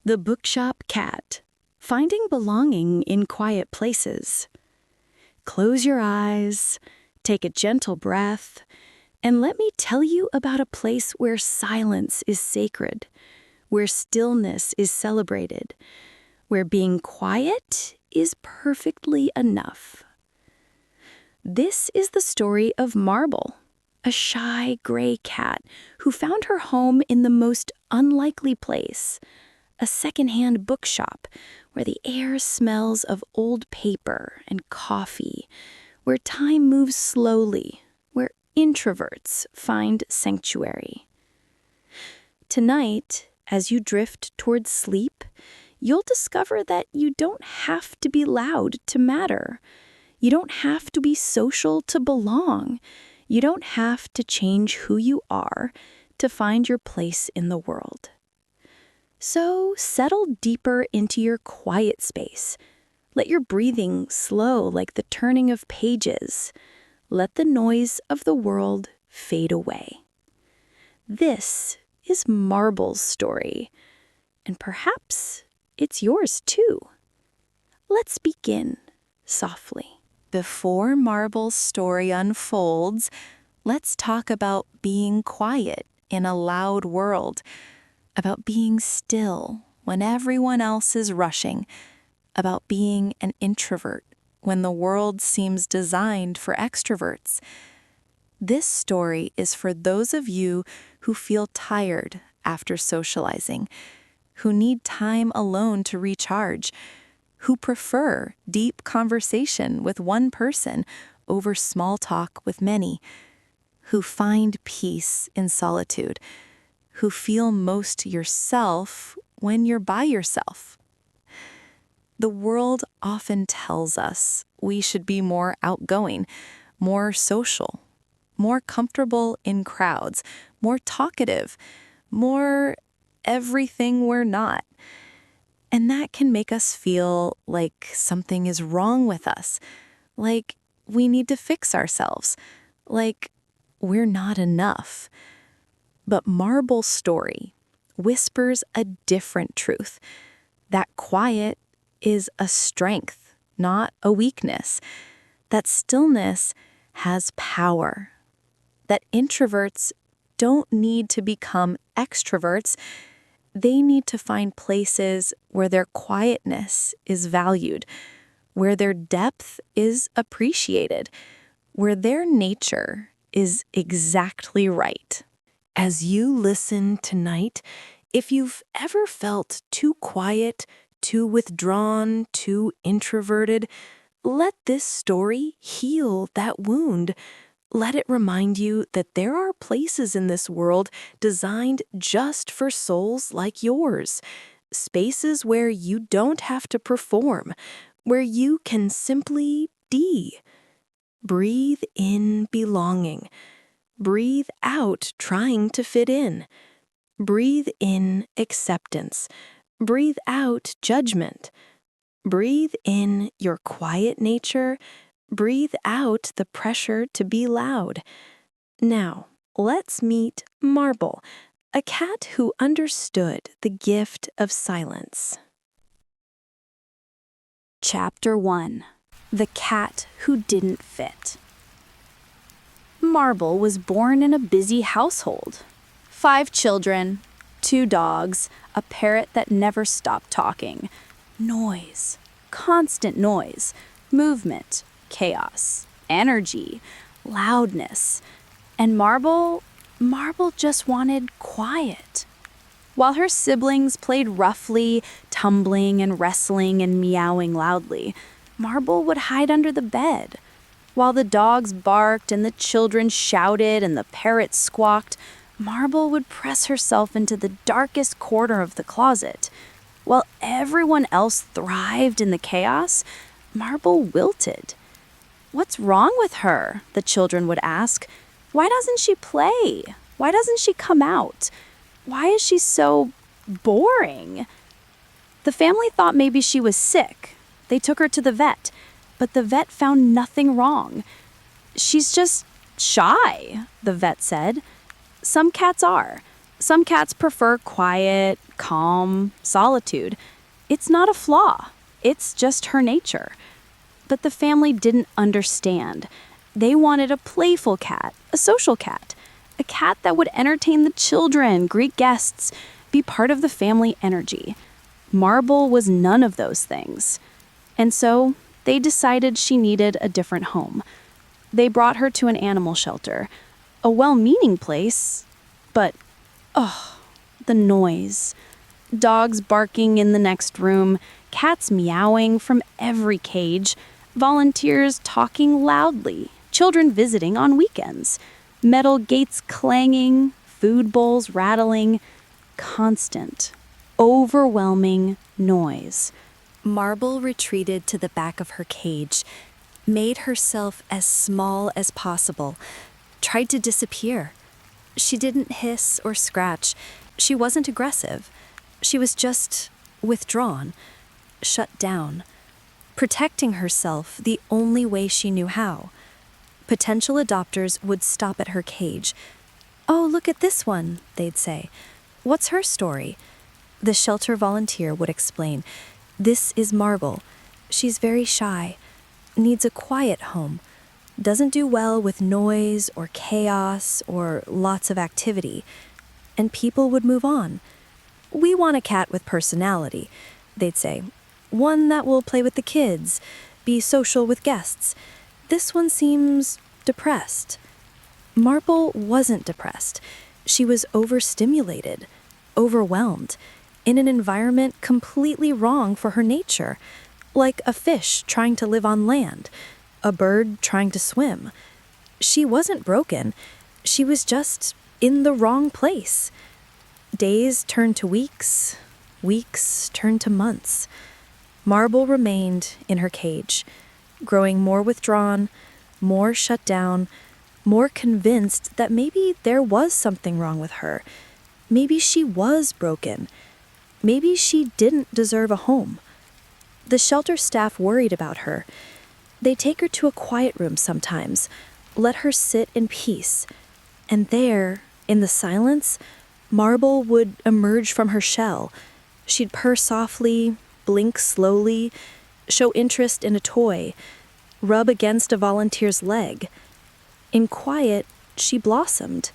The Bookshop Cat. Finding belonging in quiet places. Close your eyes, take a gentle breath, and let me tell you about a place where silence is sacred, where stillness is celebrated, where being quiet is perfectly enough. This is the story of Marble, a shy gray cat who found her home in the most unlikely place, a secondhand bookshop where the air smells of old paper and coffee, where time moves slowly, where introverts find sanctuary. Tonight, as you drift towards sleep, you'll discover that you don't have to be loud to matter. You don't have to be social to belong. You don't have to change who you are to find your place in the world. So settle deeper into your quiet space. Let your breathing slow like the turning of pages. Let the noise of the world fade away. This is Marble's story, and perhaps it's yours too. Let's begin softly. Before Marble's story unfolds, let's talk about being quiet in a loud world, about being still when everyone else is rushing, about being an introvert when the world seems designed for extroverts. This story is for those of you who feel tired after socializing, who need time alone to recharge, who prefer deep conversation with one person over small talk with many, who find peace in solitude, who feel most yourself when you're by yourself. The world often tells us we should be more outgoing, more social, more comfortable in crowds, more talkative, more everything we're not. And that can make us feel like something is wrong with us, like we need to fix ourselves, like we're not enough. But Marble's story whispers a different truth, that quiet is a strength, not a weakness, that stillness has power, that introverts don't need to become extroverts. They need to find places where their quietness is valued, where their depth is appreciated, where their nature is exactly right. As you listen tonight, if you've ever felt too quiet, too withdrawn, too introverted, let this story heal that wound. Let it remind you that there are places in this world designed just for souls like yours. Spaces where you don't have to perform, where you can simply be. Breathe in belonging. Breathe out trying to fit in. Breathe in acceptance. Breathe out judgment. Breathe in your quiet nature. Breathe out the pressure to be loud. Now, let's meet Marble, a cat who understood the gift of silence. Chapter 1. The Cat Who Didn't Fit. Marble was born in a busy household. 5 children, 2 dogs, a parrot that never stopped talking. Noise, constant noise, movement, chaos, energy, loudness. And Marble just wanted quiet. While her siblings played roughly, tumbling and wrestling and meowing loudly, Marble would hide under the bed. While the dogs barked and the children shouted and the parrot squawked, Marble would press herself into the darkest corner of the closet. While everyone else thrived in the chaos, Marble wilted. "What's wrong with her?" the children would ask. "Why doesn't she play? Why doesn't she come out? Why is she so boring?" The family thought maybe she was sick. They took her to the vet, but the vet found nothing wrong. "She's just shy," the vet said. "Some cats are. Some cats prefer quiet, calm, solitude. It's not a flaw, it's just her nature. But the family didn't understand. They wanted a playful cat, a social cat, a cat that would entertain the children, greet guests, be part of the family energy. Marble was none of those things. And so they decided she needed a different home. They brought her to an animal shelter, a well-meaning place, but, the noise. Dogs barking in the next room, cats meowing from every cage, volunteers talking loudly, children visiting on weekends, metal gates clanging, food bowls rattling, constant, overwhelming noise. Marble retreated to the back of her cage, made herself as small as possible, tried to disappear. She didn't hiss or scratch. She wasn't aggressive. She was just withdrawn, shut down, protecting herself the only way she knew how. Potential adopters would stop at her cage. "Oh, look at this one," they'd say. "What's her story?" The shelter volunteer would explain. "This is Marble. She's very shy, needs a quiet home, doesn't do well with noise or chaos or lots of activity." And people would move on. "We want a cat with personality," they'd say. "One that will play with the kids, be social with guests. This one seems depressed." Marble wasn't depressed. She was overstimulated, overwhelmed, in an environment completely wrong for her nature, like a fish trying to live on land, a bird trying to swim. She wasn't broken. She was just in the wrong place. Days turned to weeks, weeks turned to months. Marble remained in her cage, growing more withdrawn, more shut down, more convinced that maybe there was something wrong with her. Maybe she was broken. Maybe she didn't deserve a home. The shelter staff worried about her. They'd take her to a quiet room sometimes, let her sit in peace. And there, in the silence, Marble would emerge from her shell. She'd purr softly, blink slowly, show interest in a toy, rub against a volunteer's leg. In quiet, she blossomed.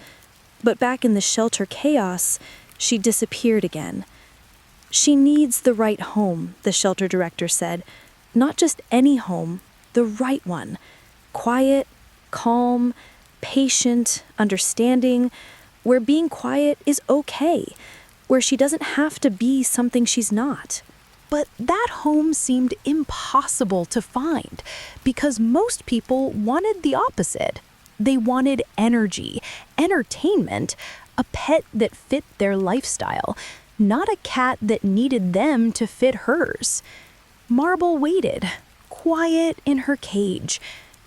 But back in the shelter chaos, she disappeared again. "She needs the right home," the shelter director said. "Not just any home, the right one. Quiet, calm, patient, understanding, where being quiet is okay, where she doesn't have to be something she's not." But that home seemed impossible to find because most people wanted the opposite. They wanted energy, entertainment, a pet that fit their lifestyle, not a cat that needed them to fit hers. Marble waited, quiet in her cage,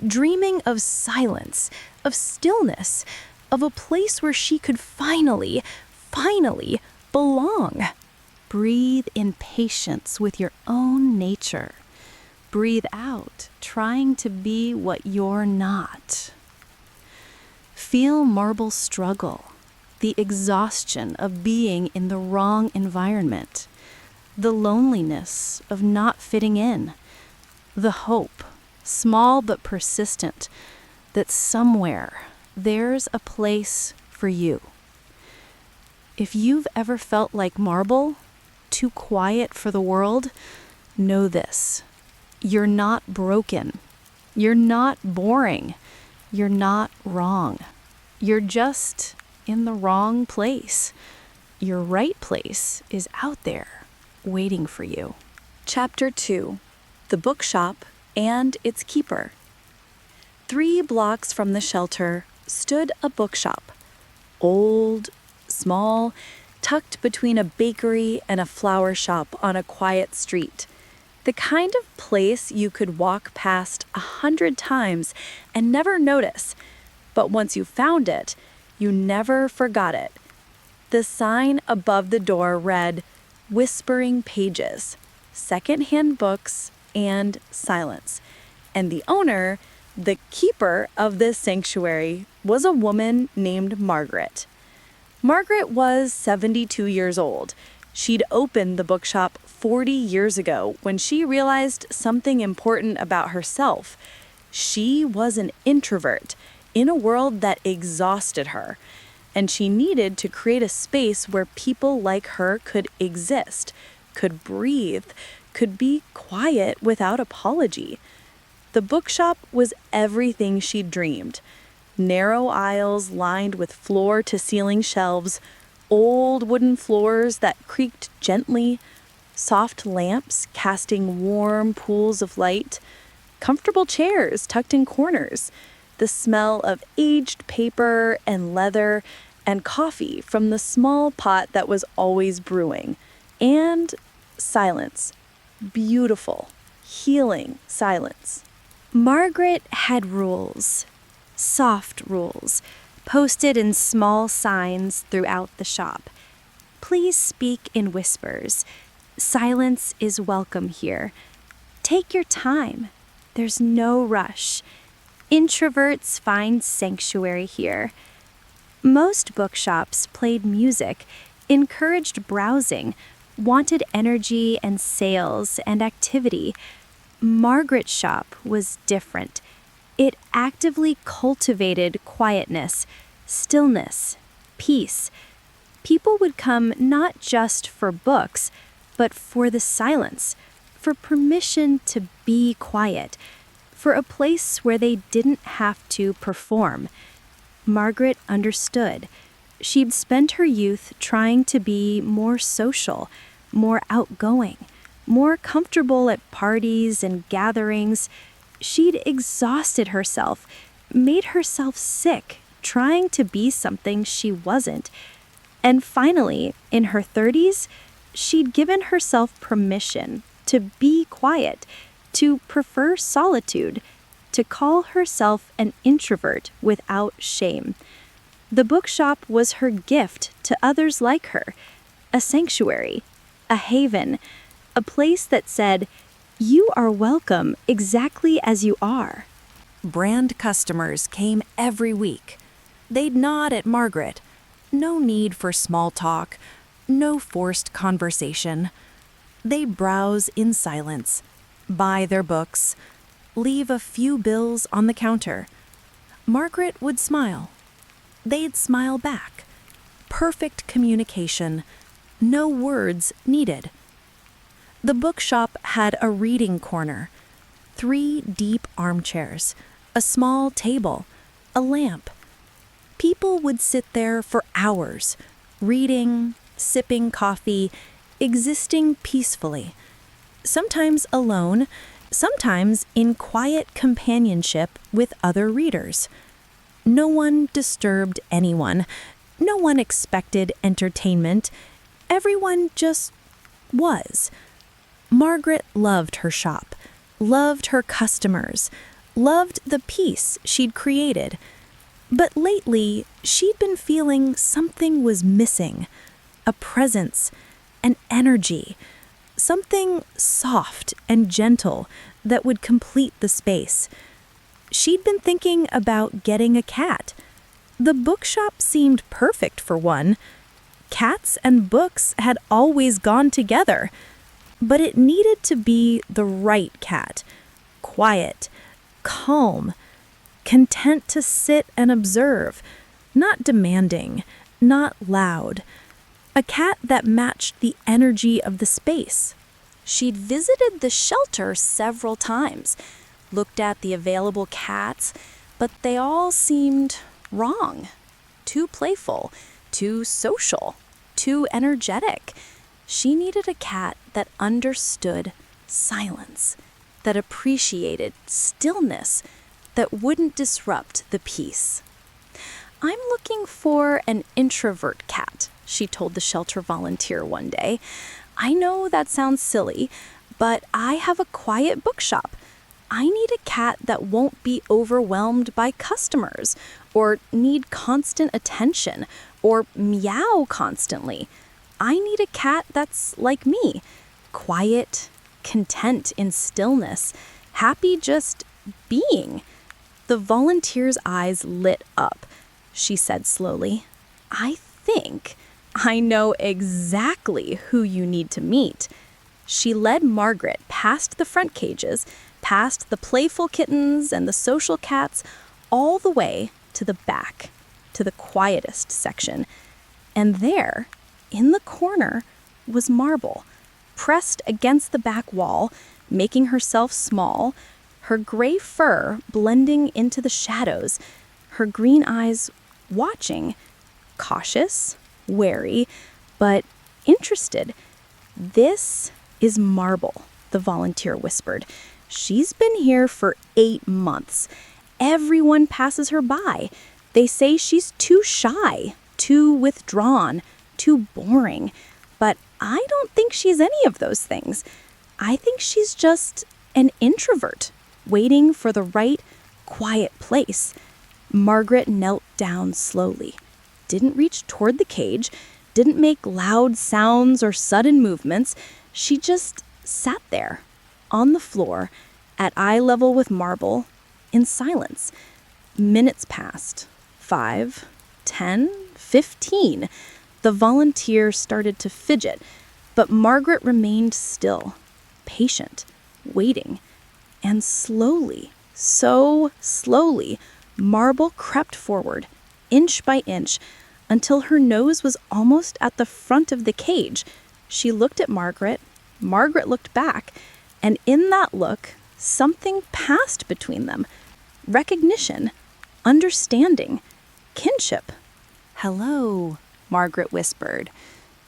dreaming of silence, of stillness, of a place where she could finally belong. Breathe in patience with your own nature. Breathe out, trying to be what you're not. Feel Marble's struggle, the exhaustion of being in the wrong environment, the loneliness of not fitting in, the hope, small but persistent, that somewhere there's a place for you. If you've ever felt like Marble, too quiet for the world, know this: you're not broken. You're not boring. You're not wrong. You're just in the wrong place. Your right place is out there, waiting for you. Chapter 2: The Bookshop and Its Keeper. 3 blocks from the shelter stood a bookshop. Old, small, tucked between a bakery and a flower shop on a quiet street. The kind of place you could walk past 100 times and never notice, but once you found it, you never forgot it. The sign above the door read, "Whispering Pages, Secondhand Books and Silence." And the owner, the keeper of this sanctuary, was a woman named Margaret. Margaret was 72 years old. She'd opened the bookshop 40 years ago when she realized something important about herself. She was an introvert in a world that exhausted her, and she needed to create a space where people like her could exist, could breathe, could be quiet without apology. The bookshop was everything she'd dreamed. Narrow aisles lined with floor-to-ceiling shelves, old wooden floors that creaked gently, soft lamps casting warm pools of light, comfortable chairs tucked in corners, the smell of aged paper and leather, and coffee from the small pot that was always brewing, and silence. Beautiful, healing silence. Margaret had rules, soft rules, posted in small signs throughout the shop. Please speak in whispers. Silence is welcome here. Take your time. There's no rush. Introverts find sanctuary here. Most bookshops played music, encouraged browsing, wanted energy and sales and activity. Margaret's shop was different. It actively cultivated quietness, stillness, peace. People would come not just for books, but for the silence, for permission to be quiet, for a place where they didn't have to perform. Margaret understood. She'd spent her youth trying to be more social, more outgoing, more comfortable at parties and gatherings. She'd exhausted herself, made herself sick, trying to be something she wasn't. And finally, in her 30s, she'd given herself permission to be quiet, to prefer solitude, to call herself an introvert without shame. The bookshop was her gift to others like her, a sanctuary, a haven, a place that said, "You are welcome exactly as you are." Brand customers came every week. They'd nod at Margaret. No need for small talk, no forced conversation. They browse in silence, buy their books, leave a few bills on the counter. Margaret would smile. They'd smile back. Perfect communication, no words needed. The bookshop had a reading corner, 3 deep armchairs, a small table, a lamp. People would sit there for hours, reading, sipping coffee, existing peacefully. Sometimes alone, sometimes in quiet companionship with other readers. No one disturbed anyone. No one expected entertainment. Everyone just was. Margaret loved her shop, loved her customers, loved the peace she'd created. But lately, she'd been feeling something was missing, a presence, an energy, something soft and gentle that would complete the space. She'd been thinking about getting a cat. The bookshop seemed perfect for one. Cats and books had always gone together. But it needed to be the right cat. Quiet, calm, content to sit and observe, not demanding, not loud. A cat that matched the energy of the space. She'd visited the shelter several times, looked at the available cats, but they all seemed wrong. Too playful, too social, too energetic. She needed a cat that understood silence, that appreciated stillness, that wouldn't disrupt the peace. "I'm looking for an introvert cat," she told the shelter volunteer one day. "I know that sounds silly, but I have a quiet bookshop. I need a cat that won't be overwhelmed by customers, or need constant attention, or meow constantly. I need a cat that's like me, quiet, content in stillness, happy just being." The volunteer's eyes lit up. She said slowly, "I think I know exactly who you need to meet." She led Margaret past the front cages, past the playful kittens and the social cats, all the way to the back, to the quietest section. And there, in the corner, was Marble, pressed against the back wall, making herself small, her gray fur blending into the shadows, her green eyes watching, cautious, wary, but interested. "This is Marble," the volunteer whispered. "She's been here for 8 months. Everyone passes her by. They say she's too shy, too withdrawn, too boring. But I don't think she's any of those things. I think she's just an introvert, waiting for the right, quiet place." Margaret knelt down slowly, didn't reach toward the cage, didn't make loud sounds or sudden movements. She just sat there, on the floor, at eye level with Marble, in silence. Minutes passed. 5, 10, 15. The volunteer started to fidget, but Margaret remained still, patient, waiting. And slowly, so slowly, Marble crept forward, inch by inch, until her nose was almost at the front of the cage. She looked at Margaret. Margaret looked back, and in that look, something passed between them. Recognition, understanding, kinship. "Hello," Margaret whispered.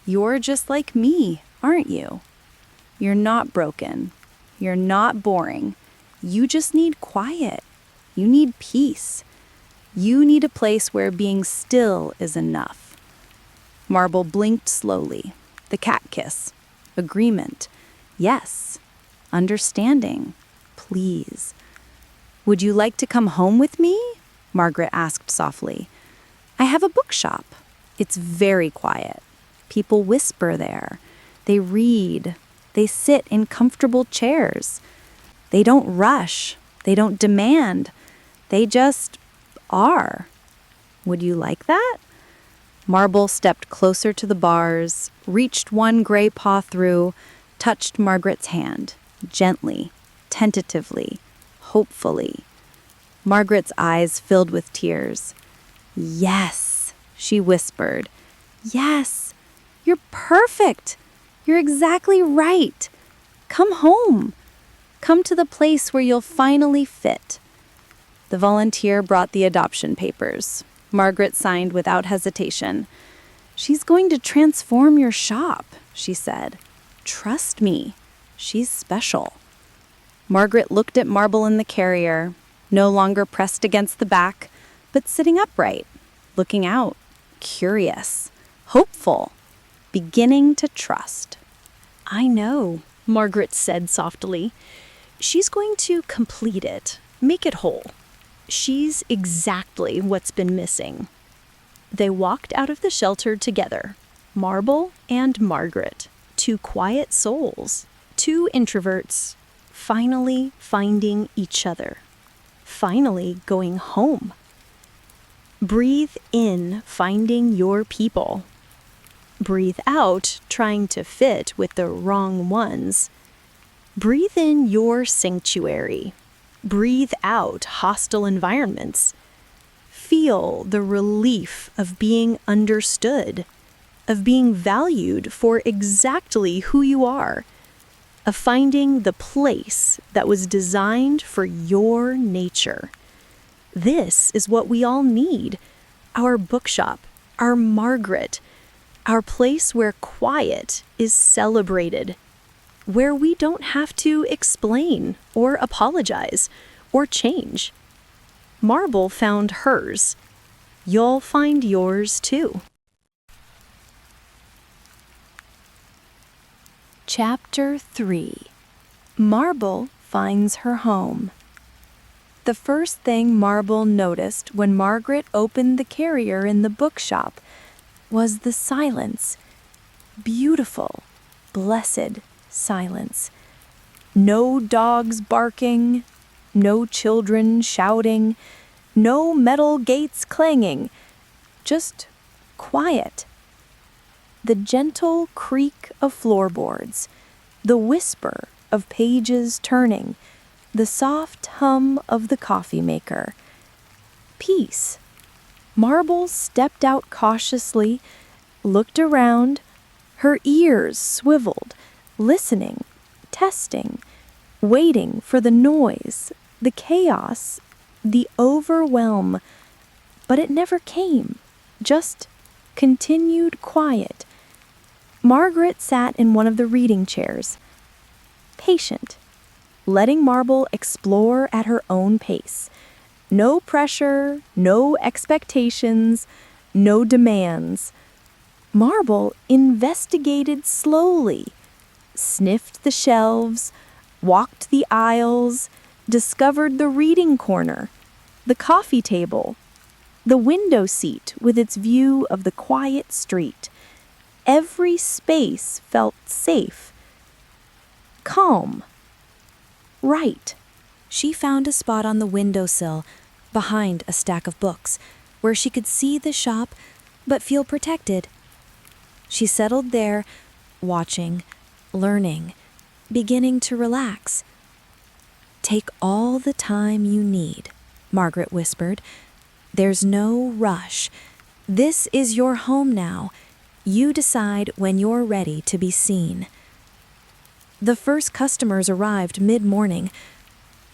"You're just like me, aren't you? You're not broken. You're not boring. You just need quiet. You need peace. You need a place where being still is enough." Marble blinked slowly. The cat kiss. Agreement. Yes. Understanding. Please. "Would you like to come home with me?" Margaret asked softly. "I have a bookshop. It's very quiet. People whisper there. They read. They sit in comfortable chairs. They don't rush. They don't demand. They just are. Would you like that?" Marble stepped closer to the bars, reached one gray paw through, touched Margaret's hand, gently, tentatively, hopefully. Margaret's eyes filled with tears. "Yes," she whispered. "Yes, you're perfect. You're exactly right. Come home. Come to the place where you'll finally fit." The volunteer brought the adoption papers. Margaret signed without hesitation. "She's going to transform your shop," she said. "Trust me, she's special." Margaret looked at Marble in the carrier, no longer pressed against the back, but sitting upright, looking out, curious, hopeful, beginning to trust. "I know," Margaret said softly. "She's going to complete it, make it whole. She's exactly what's been missing." They walked out of the shelter together, Marble and Margaret, 2 quiet souls, 2 introverts, finally finding each other, finally going home. Breathe in, finding your people. Breathe out, trying to fit with the wrong ones. Breathe in your sanctuary. Breathe out hostile environments. Feel the relief of being understood, of being valued for exactly who you are, of finding the place that was designed for your nature. This is what we all need. Our bookshop, our Margaret, our place where quiet is celebrated, where we don't have to explain or apologize or change. Marble found hers. You'll find yours too. Chapter 3. Marble finds her home. The first thing Marble noticed when Margaret opened the carrier in the bookshop was the silence. Beautiful, blessed silence. No dogs barking, no children shouting, no metal gates clanging. Just quiet. the gentle creak of floorboards, the whisper of pages turning, the soft hum of the coffee maker. Peace. Marble stepped out cautiously, looked around, her ears swiveled, listening, testing, waiting for the noise, the chaos, the overwhelm. But it never came, just continued quiet. Margaret sat in one of the reading chairs, patient, letting Marble explore at her own pace. No pressure, no expectations, no demands. Marble investigated slowly, sniffed the shelves, walked the aisles, discovered the reading corner, the coffee table, the window seat with its view of the quiet street. Every space felt safe, calm, right. She found a spot on the windowsill, behind a stack of books, where she could see the shop but feel protected. She settled there, watching, learning, beginning to relax. "Take all the time you need," Margaret whispered. "There's no rush. This is your home now. You decide when you're ready to be seen." The first customers arrived mid-morning.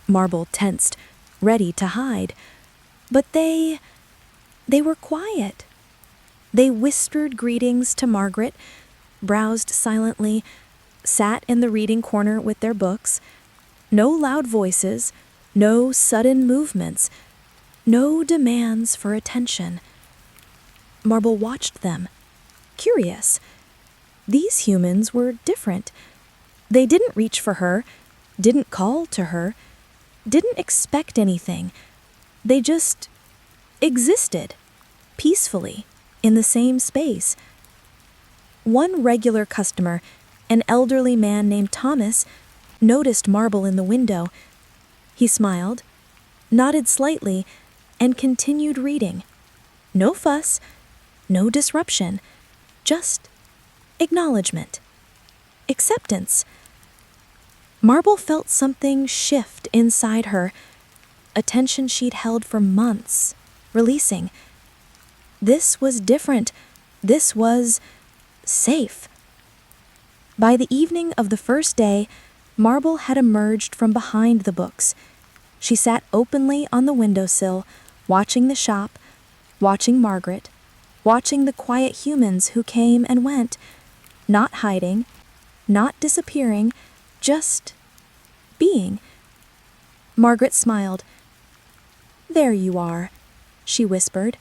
Marble tensed, ready to hide. But they were quiet. They whispered greetings to Margaret, browsed silently, sat in the reading corner with their books. No loud voices, no sudden movements, no demands for attention. Marble watched them, curious. These humans were different. They didn't reach for her, didn't call to her, didn't expect anything. They just existed, peacefully, in the same space. One regular customer, an elderly man named Thomas, noticed Marble in the window. He smiled, nodded slightly, and continued reading. No fuss, no disruption, just acknowledgement, acceptance. Marble felt something shift inside her, a tension she'd held for months, releasing. This was different. This was safe. By the evening of the first day, Marble had emerged from behind the books. She sat openly on the windowsill, watching the shop, watching Margaret, watching the quiet humans who came and went, not hiding, not disappearing, just being. Margaret smiled. "There you are," she whispered.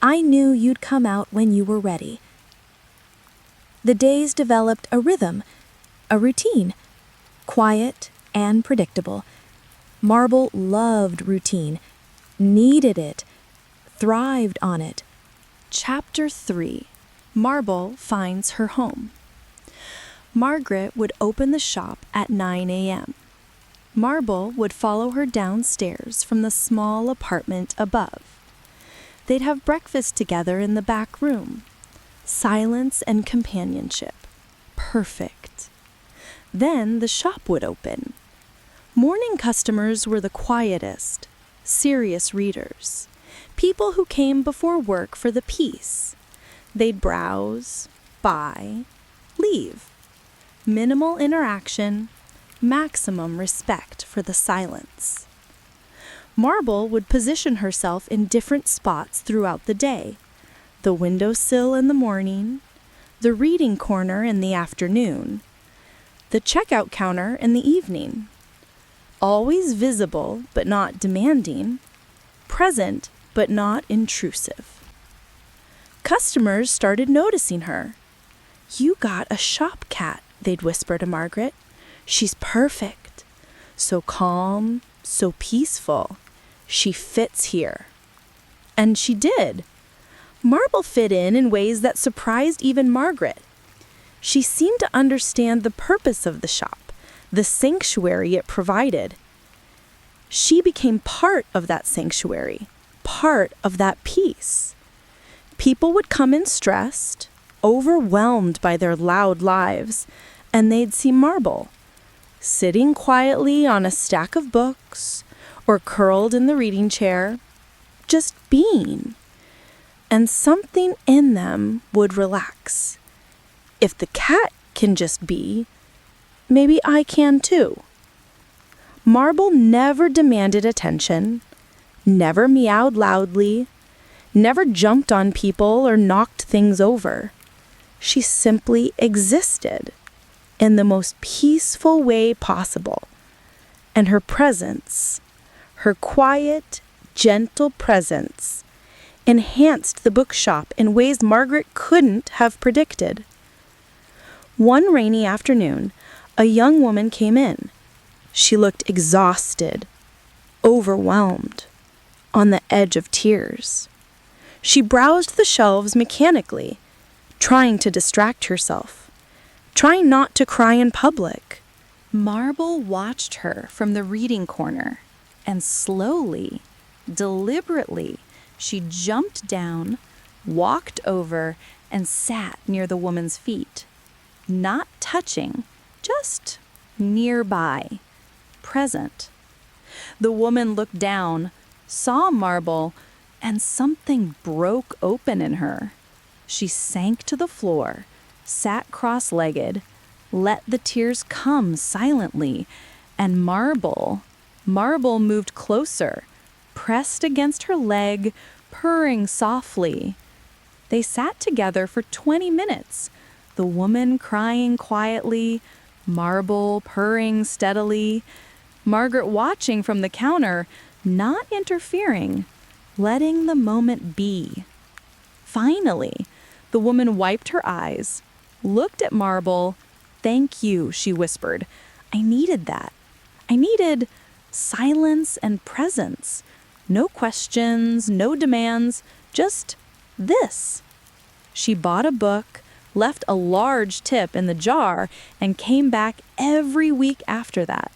"I knew you'd come out when you were ready." The days developed a rhythm, a routine, quiet and predictable. Marble loved routine, needed it, thrived on it. Chapter 3. Marble finds her home. Margaret would open the shop at 9 a.m. Marble would follow her downstairs from the small apartment above. They'd have breakfast together in the back room. Silence and companionship. Perfect. Then the shop would open. Morning customers were the quietest, serious readers. People who came before work for the peace. They'd browse, buy, leave. Minimal interaction, maximum respect for the silence. Marble would position herself in different spots throughout the day. The windowsill in the morning, the reading corner in the afternoon, the checkout counter in the evening. Always visible but not demanding, present but not intrusive. Customers started noticing her. "You got a shop cat," they'd whisper to Margaret. "She's perfect. So calm, so peaceful. She fits here." And she did. Marble fit in ways that surprised even Margaret. She seemed to understand the purpose of the shop, the sanctuary it provided. She became part of that sanctuary, part of that peace. People would come in stressed, overwhelmed by their loud lives, and they'd see Marble, sitting quietly on a stack of books or curled in the reading chair, just being. And something in them would relax. If the cat can just be, maybe I can too. Marble never demanded attention, never meowed loudly, never jumped on people or knocked things over. She simply existed in the most peaceful way possible. And her presence, her quiet, gentle presence, enhanced the bookshop in ways Margaret couldn't have predicted. One rainy afternoon, a young woman came in. She looked exhausted, overwhelmed, on the edge of tears. She browsed the shelves mechanically, trying to distract herself, trying not to cry in public. Marble watched her from the reading corner, and slowly, deliberately, she jumped down, walked over, and sat near the woman's feet. Not touching, just nearby, present. The woman looked down, saw Marble, and something broke open in her. She sank to the floor, sat cross-legged, let the tears come silently, and Marble moved closer, pressed against her leg, purring softly. They sat together for 20 minutes, the woman crying quietly, Marble purring steadily, Margaret watching from the counter, not interfering, letting the moment be. Finally, the woman wiped her eyes, looked at Marble. "Thank you," she whispered. "I needed that. I needed silence and presence. No questions, no demands, just this." She bought a book, left a large tip in the jar, and came back every week after that.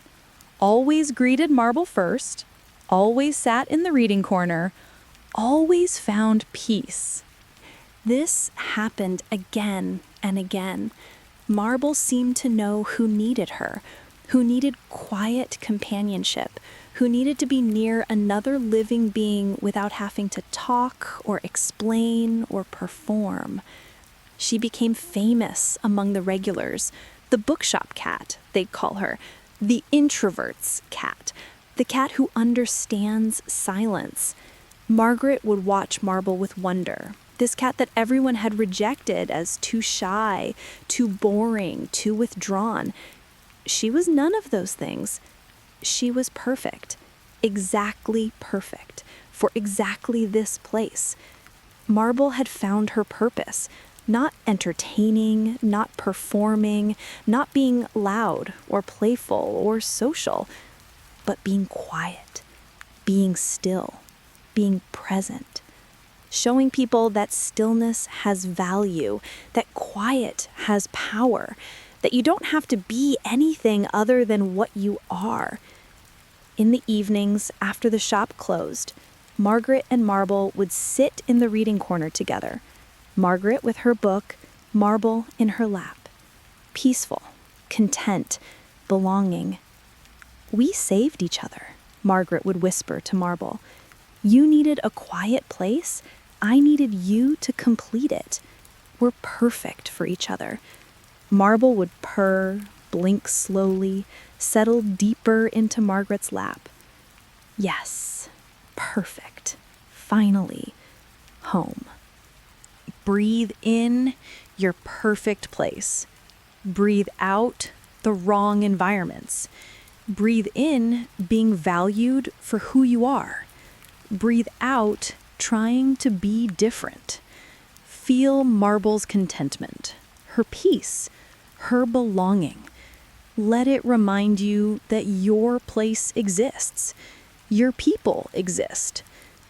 Always greeted Marble first, always sat in the reading corner, always found peace. This happened again and again. Marble seemed to know who needed her, who needed quiet companionship, who needed to be near another living being without having to talk or explain or perform. She became famous among the regulars, the bookshop cat, they'd call her, the Introverts cat, the cat who understands silence. Margaret would watch Marble with wonder, this cat that everyone had rejected as too shy, too boring, too withdrawn. She was none of those things. She was perfect, exactly perfect, for exactly this place. Marble had found her purpose, not entertaining, not performing, not being loud or playful or social, but being quiet, being still, being present, showing people that stillness has value, that quiet has power, that you don't have to be anything other than what you are. In the evenings, after the shop closed, Margaret and Marble would sit in the reading corner together, Margaret with her book, Marble in her lap. Peaceful, content, belonging. "We saved each other," Margaret would whisper to Marble. "You needed a quiet place. I needed you to complete it. We're perfect for each other." Marble would purr, blink slowly, settle deeper into Margaret's lap. Yes, perfect. Finally, home. Breathe in your perfect place. Breathe out the wrong environments. Breathe in being valued for who you are. Breathe out trying to be different. Feel Marble's contentment, her peace, her belonging. Let it remind you that your place exists. Your people exist.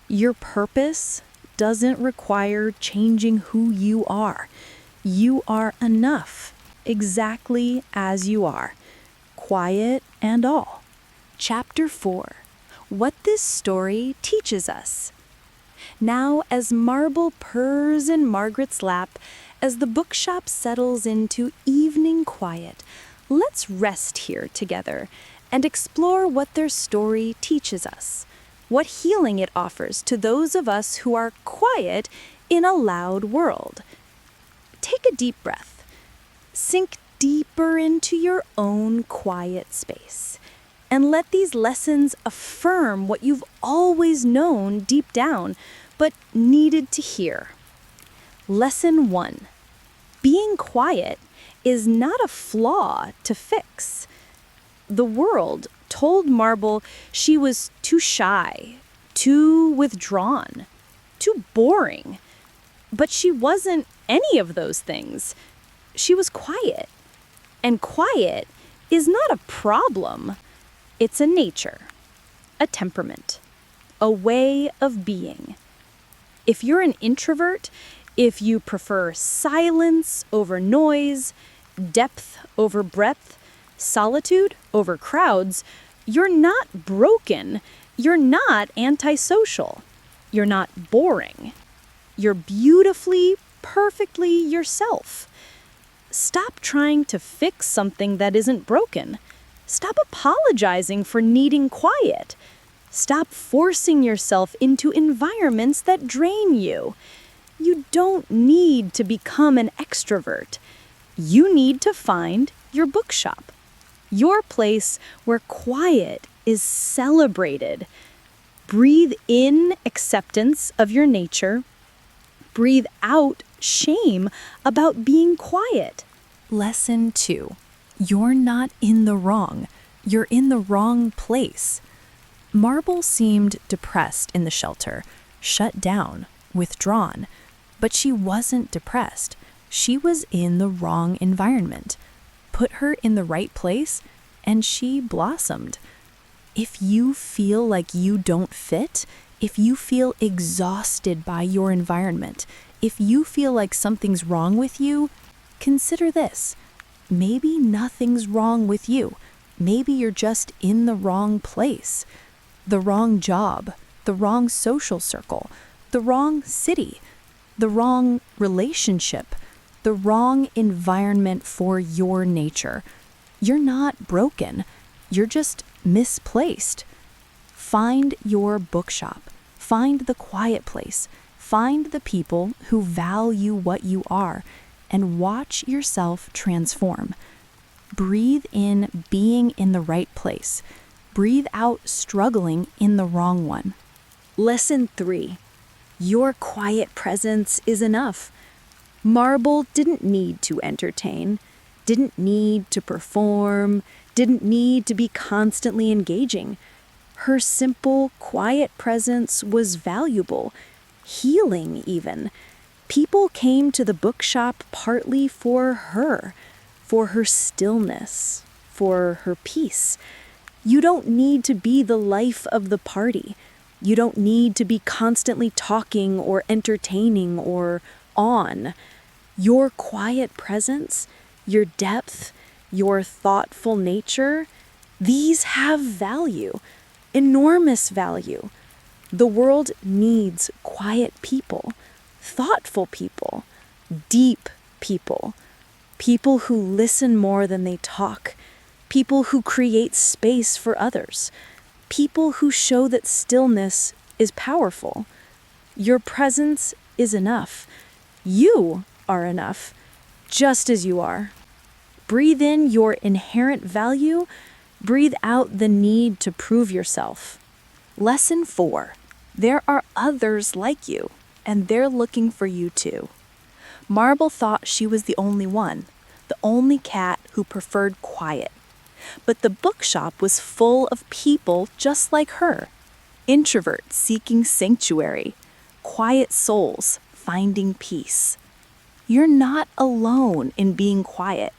Your purpose doesn't require changing who you are. You are enough, exactly as you are, quiet and all. Chapter 4. What this story teaches us. Now, as Marble purrs in Margaret's lap, As the bookshop settles into evening quiet, let's rest here together and explore what their story teaches us, what healing it offers to those of us who are quiet in a loud world. Take a deep breath. Sink deeper into your own quiet space, and let these lessons affirm what you've always known deep down, but needed to hear. Lesson 1. Being quiet is not a flaw to fix. The world told Marble she was too shy, too withdrawn, too boring. But she wasn't any of those things. She was quiet. And quiet is not a problem. It's a nature, a temperament, a way of being. If you're an introvert, if you prefer silence over noise, depth over breadth, solitude over crowds, you're not broken. You're not antisocial. You're not boring. You're beautifully, perfectly yourself. Stop trying to fix something that isn't broken. Stop apologizing for needing quiet. Stop forcing yourself into environments that drain you. You don't need to become an extrovert. You need to find your bookshop, your place where quiet is celebrated. Breathe in acceptance of your nature. Breathe out shame about being quiet. Lesson 2. You're not in the wrong. You're in the wrong place. Marble seemed depressed in the shelter, shut down, withdrawn. But she wasn't depressed. She was in the wrong environment. Put her in the right place, and she blossomed. If you feel like you don't fit, if you feel exhausted by your environment, if you feel like something's wrong with you, consider this. Maybe nothing's wrong with you. Maybe you're just in the wrong place. The wrong job, the wrong social circle, the wrong city, the wrong relationship, the wrong environment for your nature. You're not broken. You're just misplaced. Find your bookshop. Find the quiet place. Find the people who value what you are, and watch yourself transform. Breathe in being in the right place. Breathe out struggling in the wrong one. Lesson 3. Your quiet presence is enough. Marble didn't need to entertain, didn't need to perform, didn't need to be constantly engaging. Her simple, quiet presence was valuable, healing even. People came to the bookshop partly for her stillness, for her peace. You don't need to be the life of the party. You don't need to be constantly talking or entertaining or on. Your quiet presence, your depth, your thoughtful nature, these have value, enormous value. The world needs quiet people, thoughtful people, deep people, people who listen more than they talk, people who create space for others, people who show that stillness is powerful. Your presence is enough. You are enough, just as you are. Breathe in your inherent value. Breathe out the need to prove yourself. Lesson 4. There are others like you, and they're looking for you too. Marble thought she was the only one, the only cat who preferred quiet. But the bookshop was full of people just like her. Introverts seeking sanctuary, quiet souls finding peace. You're not alone in being quiet.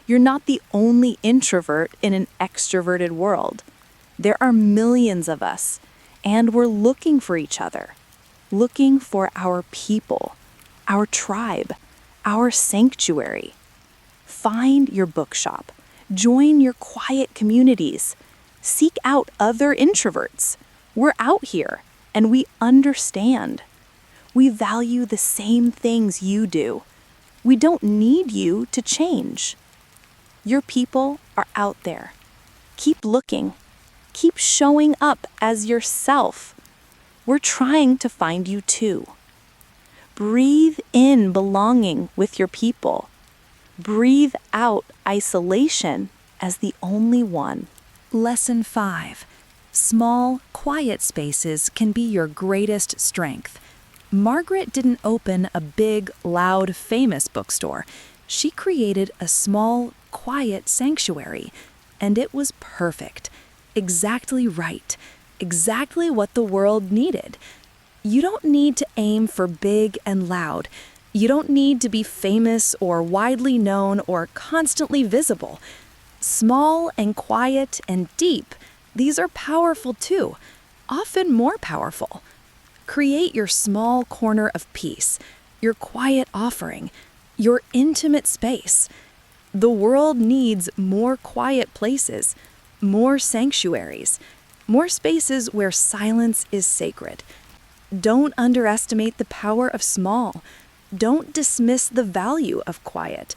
You're not the only introvert in an extroverted world. There are millions of us, and we're looking for each other, looking for our people, our tribe, our sanctuary. Find your bookshop. Join your quiet communities. Seek out other introverts. We're out here, and we understand. We value the same things you do. We don't need you to change. Your people are out there. Keep looking. Keep showing up as yourself. We're trying to find you too. Breathe in belonging with your people. Breathe out isolation as the only one. Lesson 5. Small, quiet spaces can be your greatest strength. Margaret didn't open a big, loud, famous bookstore. She created a small, quiet sanctuary, and it was perfect. Exactly right. Exactly what the world needed. You don't need to aim for big and loud. You don't need to be famous or widely known or constantly visible. Small and quiet and deep, these are powerful too, often more powerful. Create your small corner of peace, your quiet offering, your intimate space. The world needs more quiet places, more sanctuaries, more spaces where silence is sacred. Don't underestimate the power of small. Don't dismiss the value of quiet.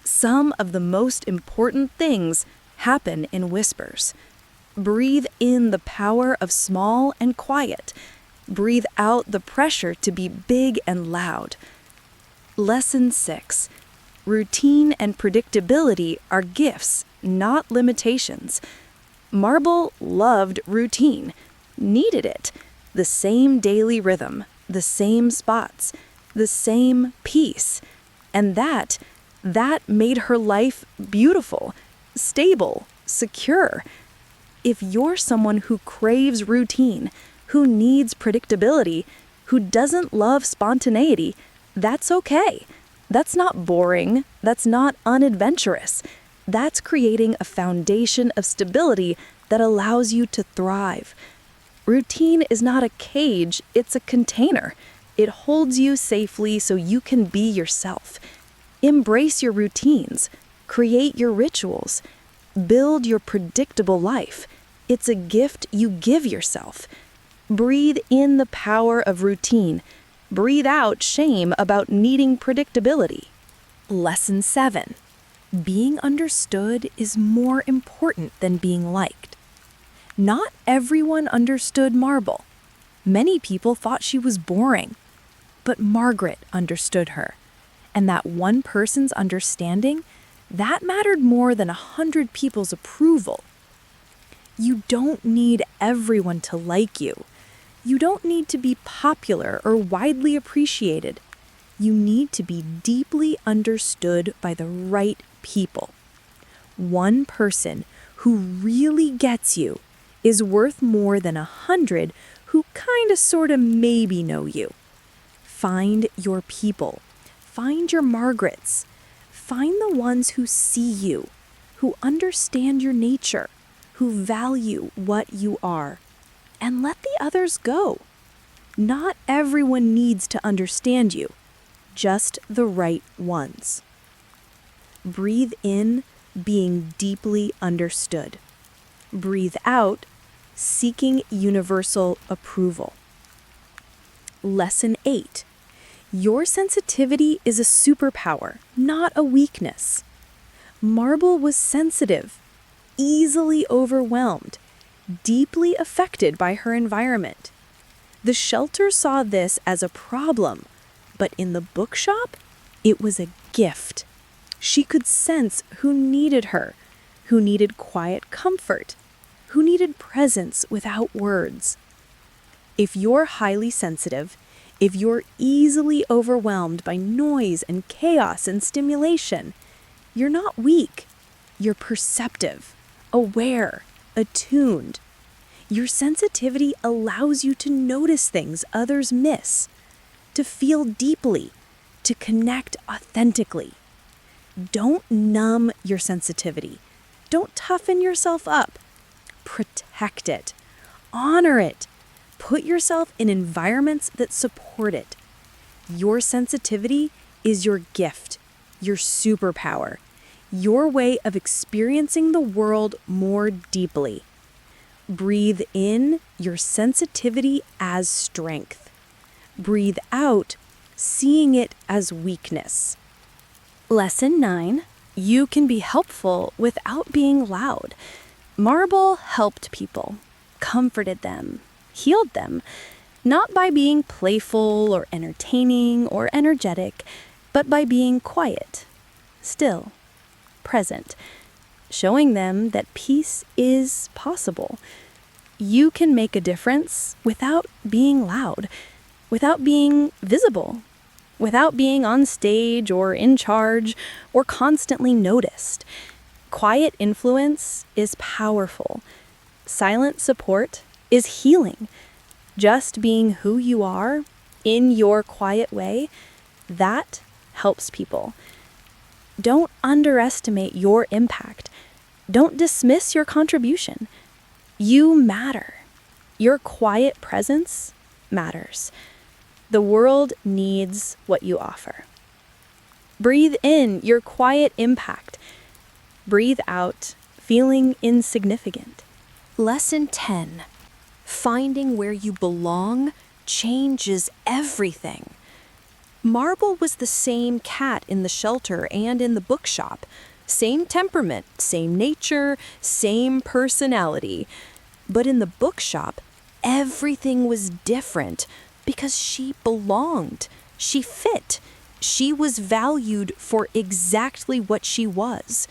Some of the most important things happen in whispers. Breathe in the power of small and quiet. Breathe out the pressure to be big and loud. Lesson 6. Routine and predictability are gifts, not limitations. Marble loved routine, needed it. The same daily rhythm, the same spots, the same peace. And that made her life beautiful, stable, secure. If you're someone who craves routine, who needs predictability, who doesn't love spontaneity, that's okay. That's not boring. That's not unadventurous. That's creating a foundation of stability that allows you to thrive. Routine is not a cage, it's a container. It holds you safely so you can be yourself. Embrace your routines. Create your rituals. Build your predictable life. It's a gift you give yourself. Breathe in the power of routine. Breathe out shame about needing predictability. Lesson 7. Being understood is more important than being liked. Not everyone understood Marble. Many people thought she was boring. But Margaret understood her. And that one person's understanding, that mattered more than 100 people's approval. You don't need everyone to like you. You don't need to be popular or widely appreciated. You need to be deeply understood by the right people. One person who really gets you is worth more than 100 who kinda sorta maybe know you. Find your people. Find your Margarets. Find the ones who see you, who understand your nature, who value what you are. And let the others go. Not everyone needs to understand you, just the right ones. Breathe in, being deeply understood. Breathe out, seeking universal approval. Lesson 8. Your sensitivity is a superpower, not a weakness. Marble was sensitive, easily overwhelmed, deeply affected by her environment. The shelter saw this as a problem, but in the bookshop, it was a gift. She could sense who needed her, who needed quiet comfort, who needed presence without words. If you're highly sensitive, if you're easily overwhelmed by noise and chaos and stimulation, you're not weak. You're perceptive, aware, attuned. Your sensitivity allows you to notice things others miss, to feel deeply, to connect authentically. Don't numb your sensitivity. Don't toughen yourself up. Protect it. Honor it. Put yourself in environments that support it. Your sensitivity is your gift, your superpower, your way of experiencing the world more deeply. Breathe in your sensitivity as strength. Breathe out, seeing it as weakness. Lesson 9. You can be helpful without being loud. Marble helped people, comforted them, healed them, not by being playful or entertaining or energetic, but by being quiet, still, present, showing them that peace is possible. You can make a difference without being loud, without being visible, without being on stage or in charge or constantly noticed. Quiet influence is powerful. Silent support is healing. Just being who you are in your quiet way, that helps people. Don't underestimate your impact. Don't dismiss your contribution. You matter. Your quiet presence matters. The world needs what you offer. Breathe in your quiet impact. Breathe out, feeling insignificant. Lesson 10. Finding where you belong changes everything. Marble was the same cat in the shelter and in the bookshop. Same temperament, same nature, same personality. But in the bookshop, everything was different because she belonged. She fit. She was valued for exactly what she was.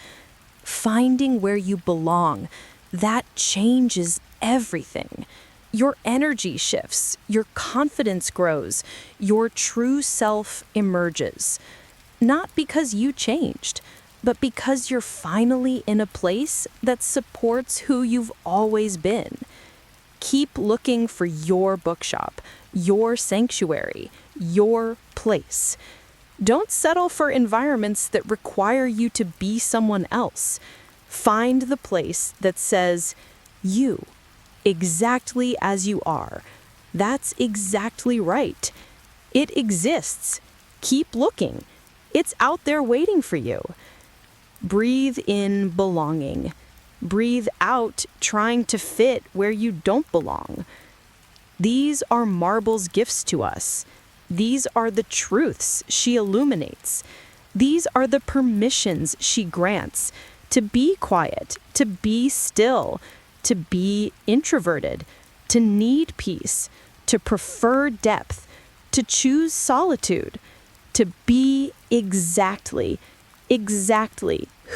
Finding where you belong, that changes everything. Your energy shifts, your confidence grows, your true self emerges. Not because you changed, but because you're finally in a place that supports who you've always been. Keep looking for your bookshop, your sanctuary, your place. Don't settle for environments that require you to be someone else. Find the place that says, you, exactly as you are. That's exactly right. It exists. Keep looking. It's out there waiting for you. Breathe in belonging. Breathe out trying to fit where you don't belong. These are Marble's gifts to us. These are the truths she illuminates. These are the permissions she grants to be quiet, to be still, to be introverted, to need peace, to prefer depth, to choose solitude, to be exactly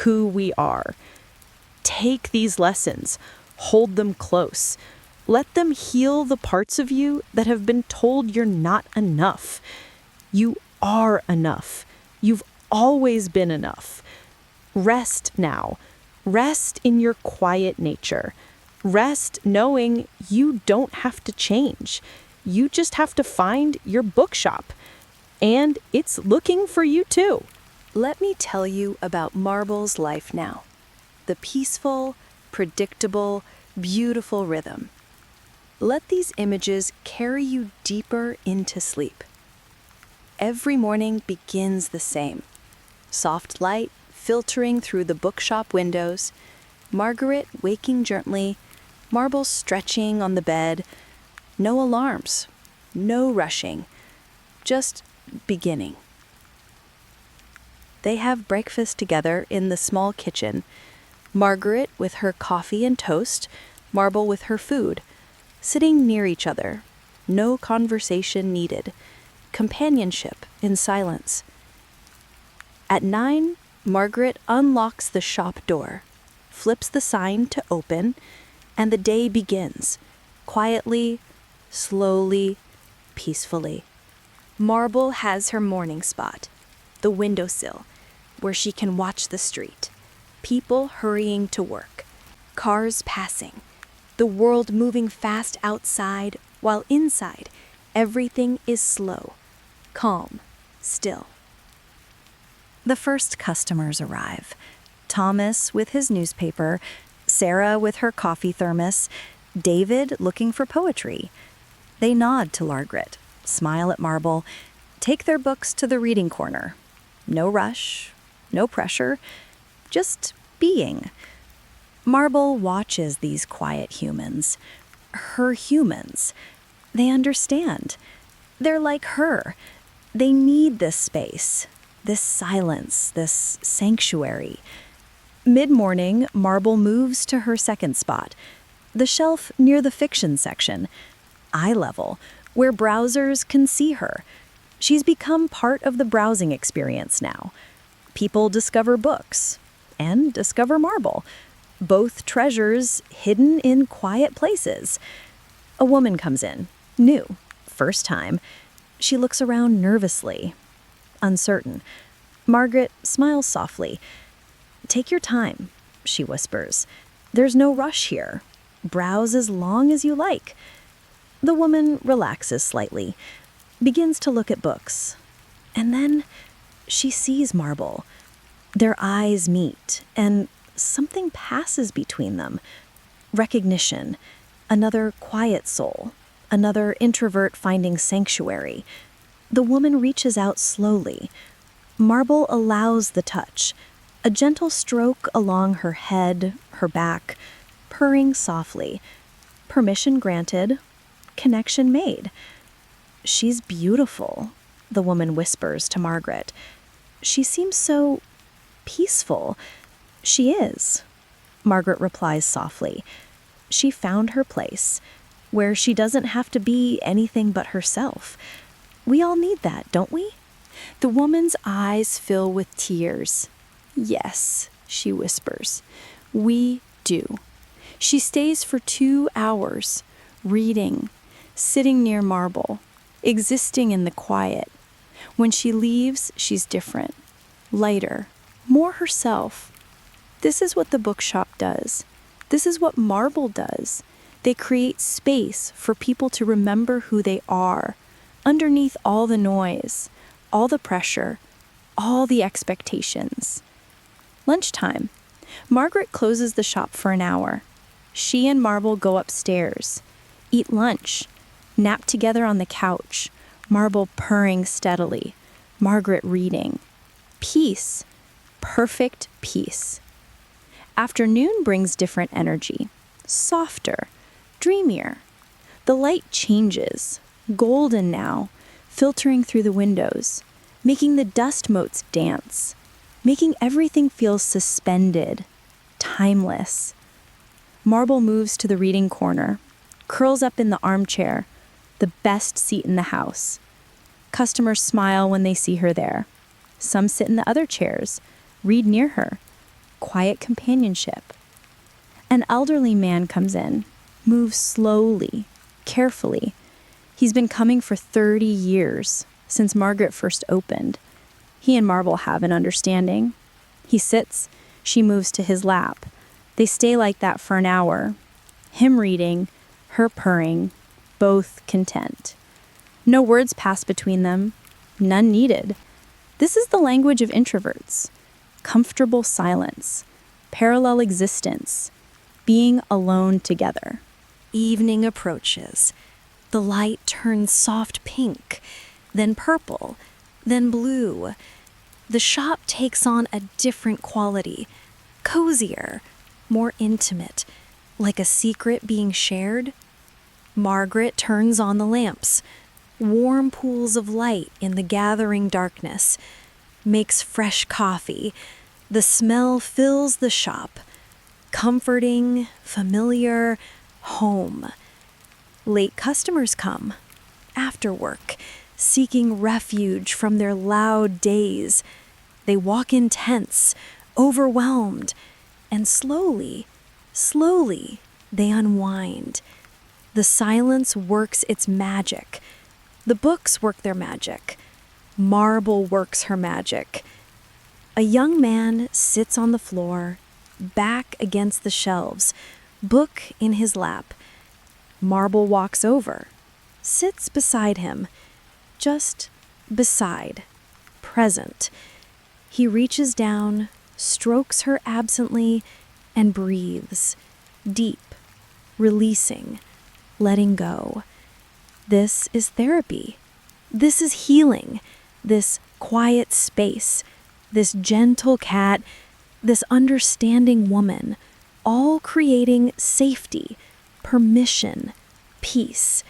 who we are. Take these lessons, hold them close. Let them heal the parts of you that have been told you're not enough. You are enough. You've always been enough. Rest now. Rest in your quiet nature. Rest knowing you don't have to change. You just have to find your bookshop. And it's looking for you too. Let me tell you about Marble's life now. The peaceful, predictable, beautiful rhythm. Let these images carry you deeper into sleep. Every morning begins the same. Soft light filtering through the bookshop windows, Margaret waking gently, Marble stretching on the bed. No alarms, no rushing, just beginning. They have breakfast together in the small kitchen, Margaret with her coffee and toast, Marble with her food, sitting near each other, no conversation needed, companionship in silence. At 9, Margaret unlocks the shop door, flips the sign to open, and the day begins, quietly, slowly, peacefully. Marble has her morning spot, the windowsill, where she can watch the street, people hurrying to work, cars passing, the world moving fast outside, while inside, everything is slow, calm, still. The first customers arrive. Thomas with his newspaper, Sarah with her coffee thermos, David looking for poetry. They nod to Margaret, smile at Marble, take their books to the reading corner. No rush, no pressure, just being. Marble watches these quiet humans. Her humans. They understand. They're like her. They need this space. this silence, this sanctuary. Mid-morning, Marble moves to her second spot, the shelf near the fiction section, eye level, where browsers can see her. She's become part of the browsing experience now. People discover books and discover Marble, both treasures hidden in quiet places. A woman comes in, new, first time. She looks around nervously, uncertain. Margaret smiles softly. "Take your time," she whispers. "There's no rush here. Browse as long as you like." The woman relaxes slightly, begins to look at books. And then she sees Marble. Their eyes meet, and something passes between them. Recognition, another quiet soul, another introvert finding sanctuary. The woman reaches out slowly. Marble allows the touch, a gentle stroke along her head, her back, purring softly. Permission granted, connection made. "She's beautiful," the woman whispers to Margaret. "She seems so peaceful." "She is," Margaret replies softly. "She found her place, where she doesn't have to be anything but herself. We all need that, don't we?" The woman's eyes fill with tears. "Yes," she whispers, "we do." She stays for 2 hours, reading, sitting near Marble, existing in the quiet. When she leaves, she's different, lighter, more herself. This is what the bookshop does. This is what Marble does. They create space for people to remember who they are, underneath all the noise, all the pressure, all the expectations. Lunchtime. Margaret closes the shop for an hour. She and Marble go upstairs, eat lunch, nap together on the couch, Marble purring steadily, Margaret reading. Peace. Perfect peace. Afternoon brings different energy, softer, dreamier. The light changes, golden now, filtering through the windows, making the dust motes dance, making everything feel suspended, timeless. Marble moves to the reading corner, curls up in the armchair, the best seat in the house. Customers smile when they see her there. Some sit in the other chairs, read near her. Quiet companionship. An elderly man comes in, moves slowly, carefully. He's been coming for 30 years, since Margaret first opened. He and Marble have an understanding. He sits, she moves to his lap. They stay like that for an hour. Him reading, her purring, both content. No words pass between them, none needed. This is the language of introverts. Comfortable silence, parallel existence, being alone together. Evening approaches. The light turns soft pink, then purple, then blue. The shop takes on a different quality, cozier, more intimate, like a secret being shared. Margaret turns on the lamps, warm pools of light in the gathering darkness, makes fresh coffee. The smell fills the shop, comforting, familiar, home. Late customers come, after work, seeking refuge from their loud days. They walk in tense, overwhelmed, and slowly, they unwind. The silence works its magic. The books work their magic. Marble works her magic. A young man sits on the floor, back against the shelves, book in his lap. Marble walks over, sits beside him, just beside, present. He reaches down, strokes her absently, and breathes, deep, releasing, letting go. This is therapy. This is healing. This quiet space, this gentle cat, this understanding woman, all creating safety, permission, peace.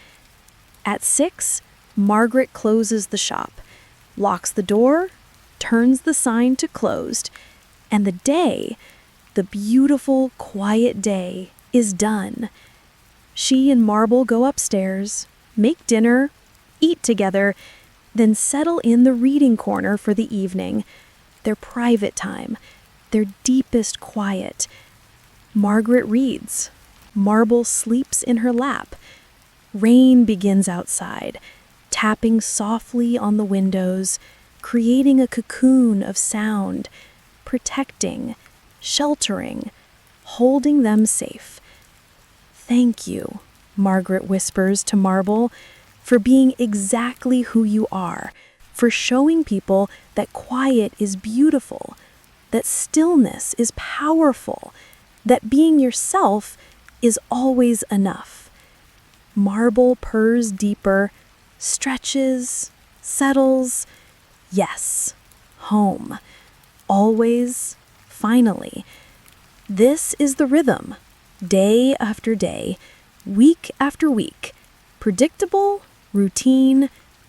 At 6, Margaret closes the shop, locks the door, turns the sign to closed, and the day, the beautiful, quiet day, is done. She and Marble go upstairs, make dinner, eat together, then settle in the reading corner for the evening, their private time, their deepest quiet. Margaret reads. Marble sleeps in her lap. Rain begins outside, tapping softly on the windows, creating a cocoon of sound, protecting, sheltering, holding them safe. "Thank you," Margaret whispers to Marble, "for being exactly who you are, for showing people that quiet is beautiful, that stillness is powerful, that being yourself is always enough." Marble purrs deeper, stretches, settles. Yes, home. Always, finally. This is the rhythm. Day after day, week after week. Predictable, routine,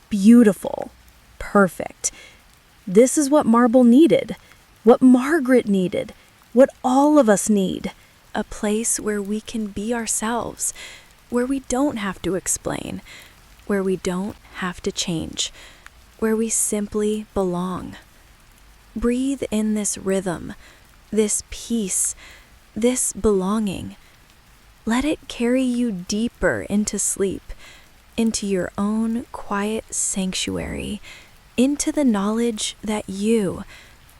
beautiful, perfect. This is what Marble needed, what Margaret needed, what all of us need. A place where we can be ourselves, where we don't have to explain, where we don't have to change, where we simply belong. Breathe in this rhythm, this peace, this belonging. Let it carry you deeper into sleep, into your own quiet sanctuary, into the knowledge that you,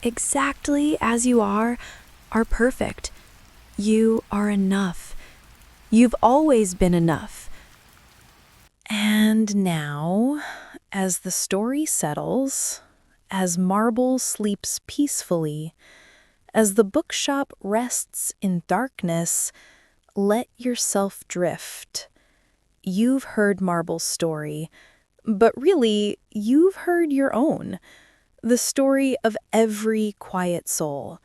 exactly as you are perfect. You are enough. You've always been enough. And now, as the story settles, as Marble sleeps peacefully, as the bookshop rests in darkness, let yourself drift. You've heard Marble's story, but really, you've heard your own. The story of every quiet soul,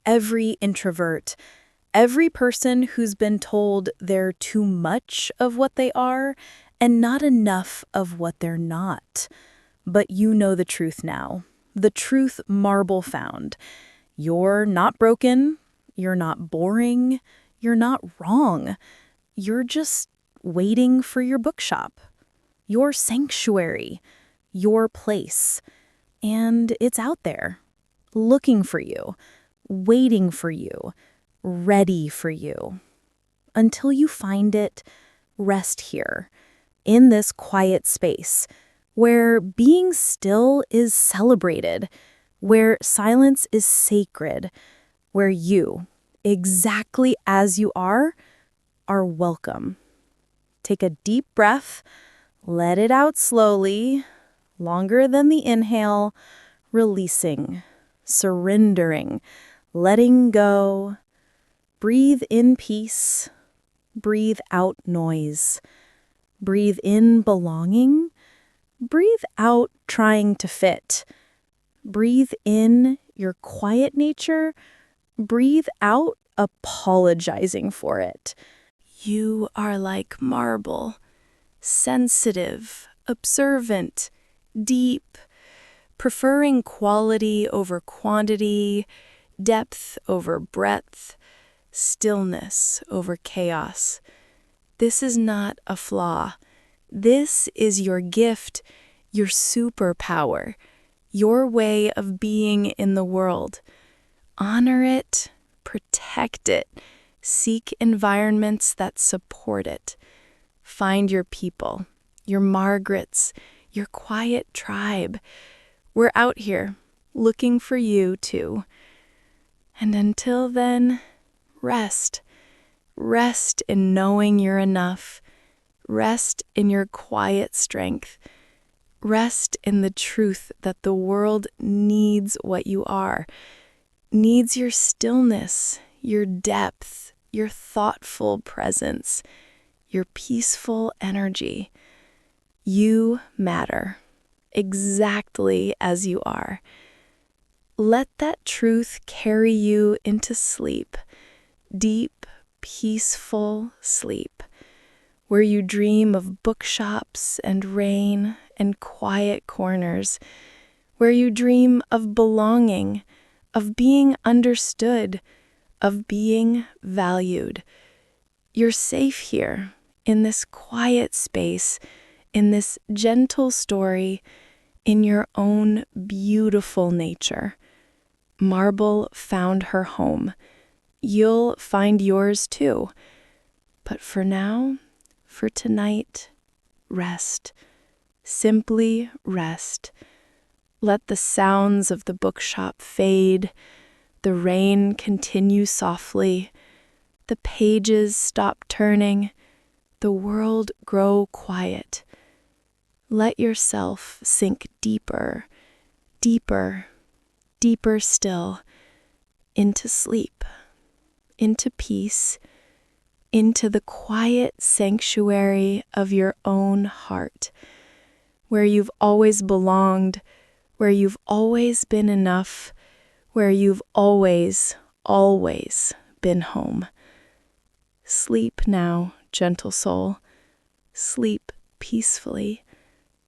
every introvert, every person who's been told they're too much of what they are and not enough of what they're not. But you know the truth now, the truth Marble found. You're not broken, you're not boring, you're not wrong. You're just waiting for your bookshop, your sanctuary, your place. And it's out there, looking for you, waiting for you, ready for you. Until you find it, rest here, in this quiet space, where being still is celebrated, where silence is sacred, where you, exactly as you are welcome. Take a deep breath, let it out slowly, longer than the inhale, releasing, surrendering, letting go. Breathe in peace, breathe out noise. Breathe in belonging, breathe out trying to fit. Breathe in your quiet nature, breathe out apologizing for it. You are like Marble, sensitive, observant, deep, preferring quality over quantity, depth over breadth, stillness over chaos. This is not a flaw. This is your gift, your superpower, your way of being in the world. Honor it, protect it, seek environments that support it. Find your people, your Margarets, your quiet tribe. We're out here looking for you too. And until then, rest. Rest in knowing you're enough. Rest in your quiet strength. Rest in the truth that the world needs what you are, needs your stillness, your depth, your thoughtful presence, your peaceful energy. You matter, exactly as you are. Let that truth carry you into sleep, deep, peaceful sleep, where you dream of bookshops and rain and quiet corners, where you dream of belonging, of being understood, of being valued. You're safe here, in this quiet space, in this gentle story, in your own beautiful nature. Marble found her home. You'll find yours too. But for now, for tonight, rest. Simply rest. Let the sounds of the bookshop fade, the rain continue softly, the pages stop turning, the world grow quiet. Let yourself sink deeper, deeper, deeper still, into sleep, into peace, into the quiet sanctuary of your own heart, where you've always belonged, where you've always been enough, where you've always, always been home. Sleep now, gentle soul. Sleep peacefully.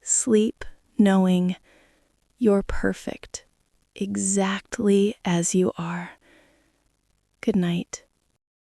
Sleep knowing you're perfect, exactly as you are. Good night.